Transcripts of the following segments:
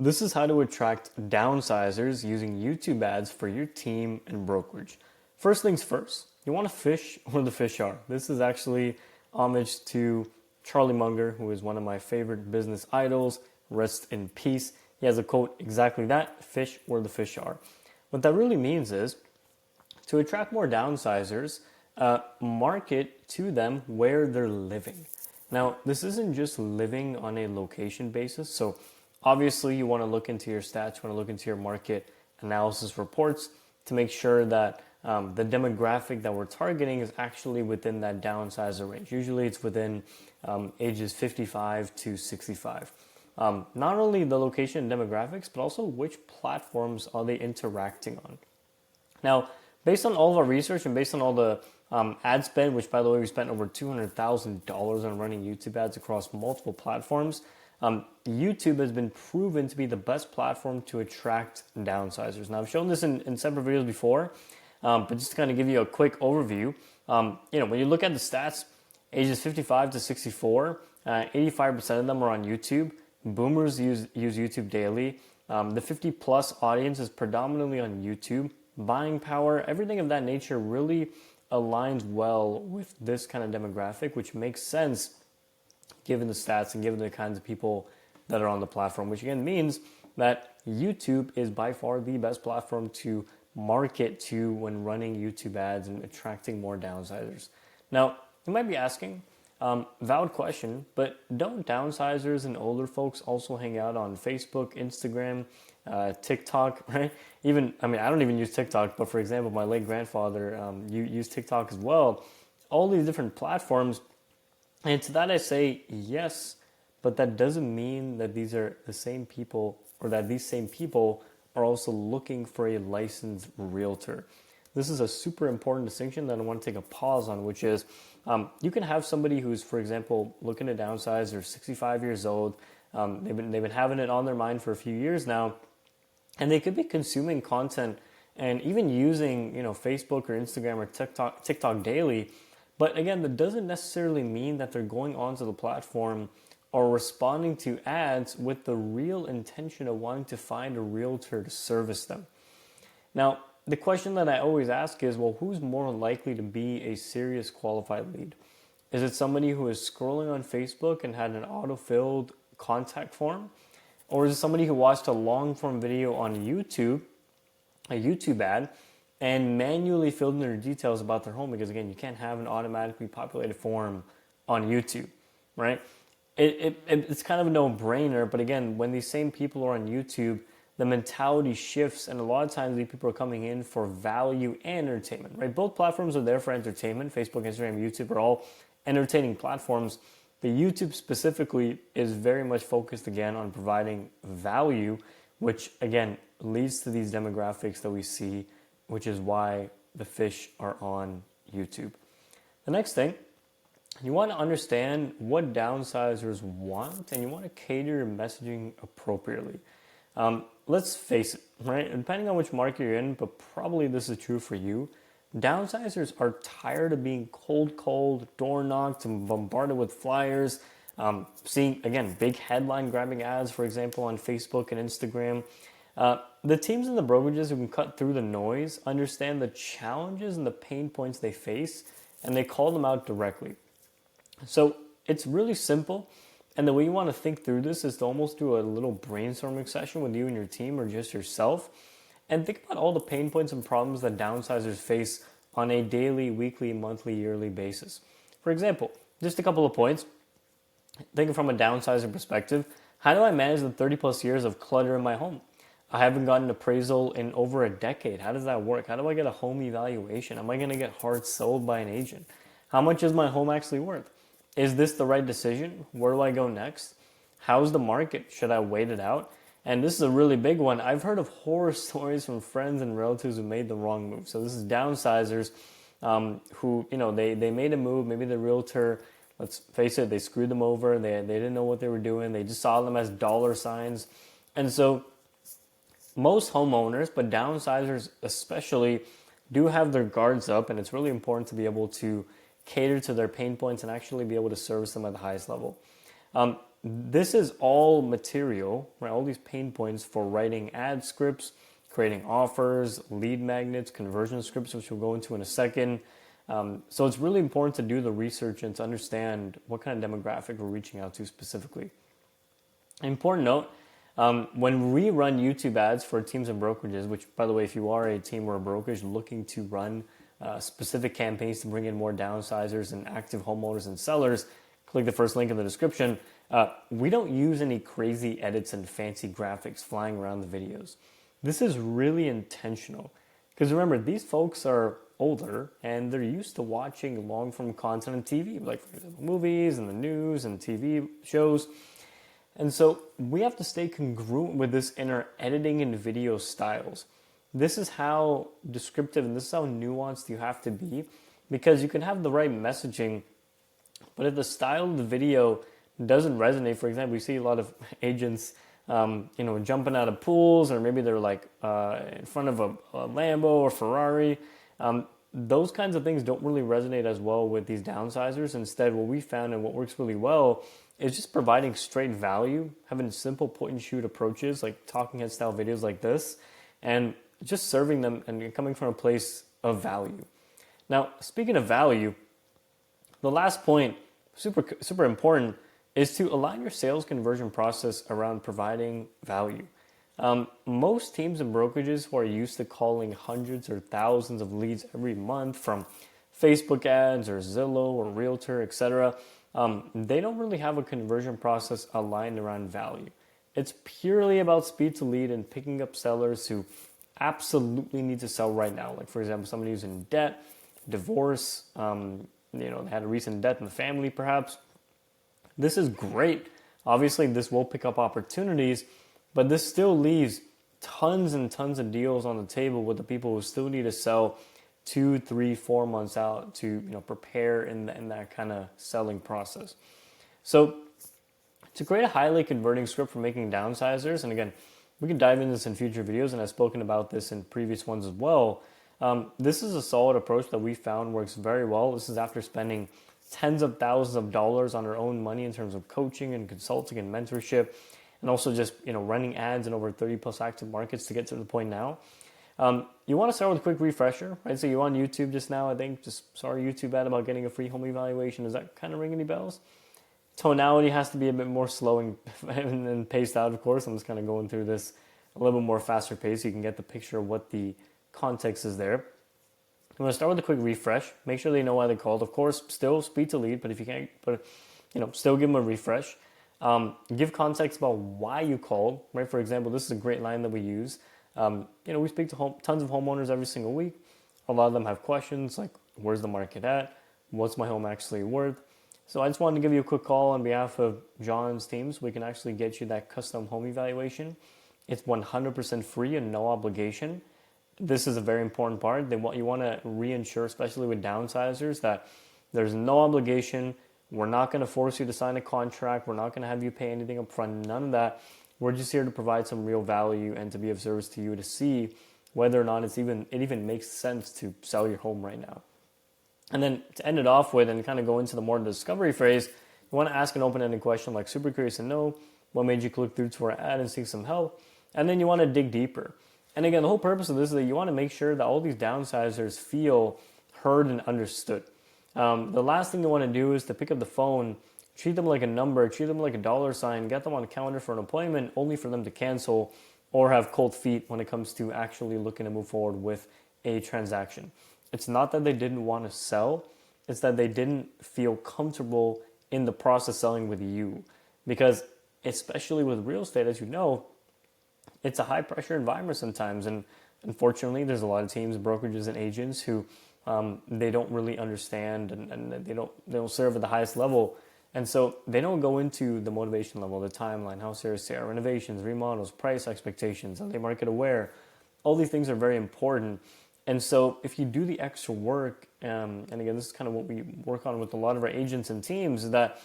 This is how to attract downsizers using YouTube ads for your team and brokerage. First things first, you want to fish where the fish are. This is actually homage to Charlie Munger, who is one of my favorite business idols. Rest in peace. He has a quote exactly that: fish where the fish are. What that really means is to attract more downsizers, market to them where they're living. Now, this isn't just living on a location basis. So obviously you want to look into your stats, you want to look into your market analysis reports to make sure that the demographic that we're targeting is actually within that downsizer range. Usually it's within ages 55 to 65. Not only the location and demographics, but also which platforms are they interacting on. Now, based on all of our research and based on all the ad spend, which by the way, we spent over $200,000 on running YouTube ads across multiple platforms, YouTube has been proven to be the best platform to attract downsizers. Now, I've shown this in separate videos before, but just to kind of give you a quick overview, when you look at the stats, ages 55 to 64, 85% of them are on YouTube. Boomers use YouTube daily. The 50 plus audience is predominantly on YouTube. Buying power, everything of that nature really aligns well with this kind of demographic, which makes sense given the stats and given the kinds of people that are on the platform, which again means that YouTube is by far the best platform to market to when running YouTube ads and attracting more downsizers. Now, you might be asking, valid question, but don't downsizers and older folks also hang out on Facebook, Instagram, TikTok, right? I don't even use TikTok, but for example, my late grandfather used TikTok as well. All these different platforms. And to that I say yes, but that doesn't mean that these are the same people or that these same people are also looking for a licensed realtor. This is a super important distinction that I want to take a pause on, which is you can have somebody who's, for example, looking to downsize, they're 65 years old, they've been having it on their mind for a few years now, and they could be consuming content and even using Facebook or Instagram or TikTok daily. But again, that doesn't necessarily mean that they're going onto the platform or responding to ads with the real intention of wanting to find a realtor to service them. Now, the question that I always ask is, well, who's more likely to be a serious qualified lead? Is it somebody who is scrolling on Facebook and had an auto-filled contact form? Or is it somebody who watched a long-form video on YouTube, a YouTube ad, and manually filled in their details about their home? Because again, you can't have an automatically populated form on YouTube, right? It's kind of a no-brainer, but again, when these same people are on YouTube, the mentality shifts, and a lot of times these people are coming in for value and entertainment, right? Both platforms are there for entertainment. Facebook, Instagram, YouTube are all entertaining platforms. The YouTube specifically is very much focused again on providing value, which again leads to these demographics that we see, which is why the fish are on YouTube. The next thing, you want to understand what downsizers want, and you want to cater your messaging appropriately. Let's face it, right? Depending on which market you're in, but probably this is true for you, downsizers are tired of being cold, door knocked, and bombarded with flyers, seeing, again, big headline grabbing ads, for example, on Facebook and Instagram. The teams and the brokerages who can cut through the noise understand the challenges and the pain points they face, and they call them out directly. So it's really simple. And the way you want to think through this is to almost do a little brainstorming session with you and your team or just yourself, and think about all the pain points and problems that downsizers face on a daily, weekly, monthly, yearly basis. For example, just a couple of points. Thinking from a downsizer perspective, how do I manage the 30 plus years of clutter in my home? I haven't gotten an appraisal in over a decade. How does that work? How do I get a home evaluation? Am I going to get hard sold by an agent? How much is my home actually worth? Is this the right decision? Where do I go next? How's the market? Should I wait it out? And this is a really big one. I've heard of horror stories from friends and relatives who made the wrong move. So this is downsizers who, they made a move. Maybe the realtor, let's face it, they screwed them over. They didn't know what they were doing. They just saw them as dollar signs. And so most homeowners, but downsizers especially, do have their guards up. And it's really important to be able to cater to their pain points and actually be able to service them at the highest level. this is all material, right? All these pain points for writing ad scripts, creating offers, lead magnets, conversion scripts, which we'll go into in a second. So it's really important to do the research and to understand what kind of demographic we're reaching out to specifically. Important note, when we run YouTube ads for teams and brokerages, which, by the way, if you are a team or a brokerage looking to run specific campaigns to bring in more downsizers and active homeowners and sellers, click the first link in the description. We don't use any crazy edits and fancy graphics flying around the videos. This is really intentional because remember, these folks are older and they're used to watching long-form content on TV, like for example, movies and the news and TV shows. And so we have to stay congruent with this in our editing and video styles. This is how descriptive and this is how nuanced you have to be, because you can have the right messaging, but if the style of the video doesn't resonate, for example, we see a lot of agents, jumping out of pools, or maybe they're like in front of a Lambo or Ferrari. Those kinds of things don't really resonate as well with these downsizers. Instead, what we found and what works really well is just providing straight value, having simple point and shoot approaches like talking head style videos like this, and just serving them and coming from a place of value. Now, speaking of value, the last point, super important, is to align your sales conversion process around providing value. Most teams and brokerages who are used to calling hundreds or thousands of leads every month from Facebook ads or Zillow or Realtor, etc., they don't really have a conversion process aligned around value. It's purely about speed to lead and picking up sellers who absolutely need to sell right now. Like, for example, somebody who's in debt, divorce, they had a recent death in the family perhaps. This is great. Obviously, this will pick up opportunities, but this still leaves tons and tons of deals on the table with the people who still need to sell 2, 3, 4 months out to prepare in that kind of selling process. So to create a highly converting script for making downsizers, and again, we can dive into this in future videos, and I've spoken about this in previous ones as well. This is a solid approach that we found works very well. This is after spending tens of thousands of dollars on our own money in terms of coaching and consulting and mentorship, and also just running ads in over 30 plus active markets to get to the point now. You want to start with a quick refresher, right? So you're on YouTube just now, I think, just saw a YouTube ad about getting a free home evaluation. Does that kind of ring any bells? Tonality has to be a bit more slow and paced out, of course. I'm just kind of going through this a little bit more faster pace so you can get the picture of what the context is there. I'm going to start with a quick refresh. Make sure they know why they called. Of course, still speed to lead, but if you can't, still give them a refresh. Give context about why you called, right? For example, this is a great line that we use. We speak to tons of homeowners every single week. A lot of them have questions like, where's the market at? What's my home actually worth? So I just wanted to give you a quick call on behalf of John's team so we can actually get you that custom home evaluation. It's 100% free and no obligation. This is a very important part. You want to reinsure, especially with downsizers, that there's no obligation. We're not going to force you to sign a contract. We're not going to have you pay anything up front. None of that. We're just here to provide some real value and to be of service to you to see whether or not it even makes sense to sell your home right now. And then to end it off with and kind of go into the more discovery phase, you want to ask an open-ended question like, super curious to know what made you click through to our ad and seek some help. And then you want to dig deeper. And again, the whole purpose of this is that you want to make sure that all these downsizers feel heard and understood. The last thing you want to do is to pick up the phone, treat them like a number, treat them like a dollar sign, get them on a calendar for an appointment only for them to cancel or have cold feet when it comes to actually looking to move forward with a transaction. It's not that they didn't want to sell, it's that they didn't feel comfortable in the process selling with you. Because especially with real estate, as you know, it's a high pressure environment sometimes. And unfortunately, there's a lot of teams, brokerages, and agents who they don't really understand and they don't serve at the highest level. And so they don't go into the motivation level, the timeline, how serious they are, renovations, remodels, price expectations, are they market aware? All these things are very important. And so if you do the extra work, and again, this is kind of what we work on with a lot of our agents and teams, is that,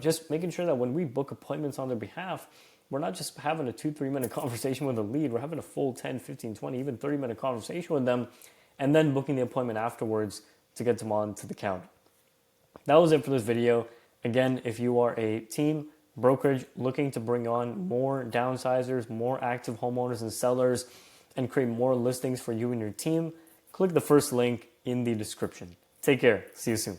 just making sure that when we book appointments on their behalf, we're not just having a 2-3 minute conversation with a lead, we're having a full 10, 15, 20, even 30 minute conversation with them, and then booking the appointment afterwards to get them on to the count. That was it for this video. Again, if you are a team, brokerage looking to bring on more downsizers, more active homeowners and sellers, and create more listings for you and your team, click the first link in the description. Take care. See you soon.